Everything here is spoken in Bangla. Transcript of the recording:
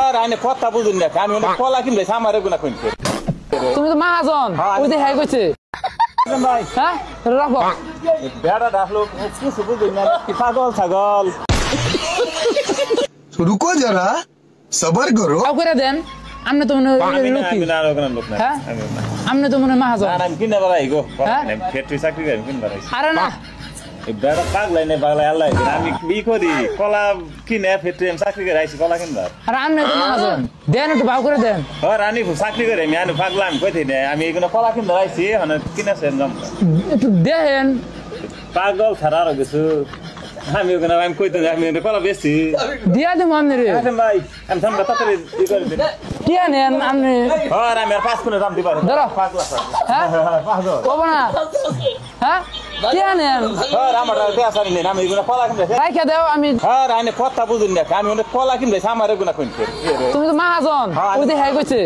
আর আইনে কথা বুঝুন না আমি কলা কিনবে আমারে গুনা কইন তুমি তো মহাজন ওই যে হ্যাঁ কইছে ভাই হ্যাঁ রাখো বেড়া ডাকলো কিছু বুঝুন না কি পাগল ছাগল रुको जरा सबर करो কাউ করে দেন আমনে তো মনে লুকি হ্যাঁ আমনে তো মনে মহাজন আমি কিনে বাড়াই গো ফ্যাক্টরি চাকরি করি কিনে বাড়াই আরে না এই বেড়া পাগলাই না পাগলাই আল্লাহ আমি কি করি কলা কিনে ফ্যাক্টরি চাকরি করে আইছি কলা কিনবার আরে আমনে তো মহাজন দেন একটু ভাও করে দেন রানী চাকরি করে আমি পাগলা আমি কইতে না আমি এগুলো কলা কিনতে আইছি মানে কিনেছেন একটু দেন পাগল ছাড়া আর কিছু আমি ওখানে আমি কইতে আমি কলা বেশি দিয়া দেব আমনে রে ভাই আমি সামনে তাড়াতাড়ি ই করে দিন কি আনেন আমনে আমি আর 5 মিনিট দাম দিবার ধরো পাগলা হ্যাঁ পাগল কব না হ্যাঁ কি আনেন আমার দেশারি নেই আমি এগুলো কলা কিনতে রাইখা দাও আমি আইনে কথা বুঝুন না আমি কলা কিনবে আমারে গুনা কইন তুমি তো মহাজন ওই যে হ্যাঁ কইছে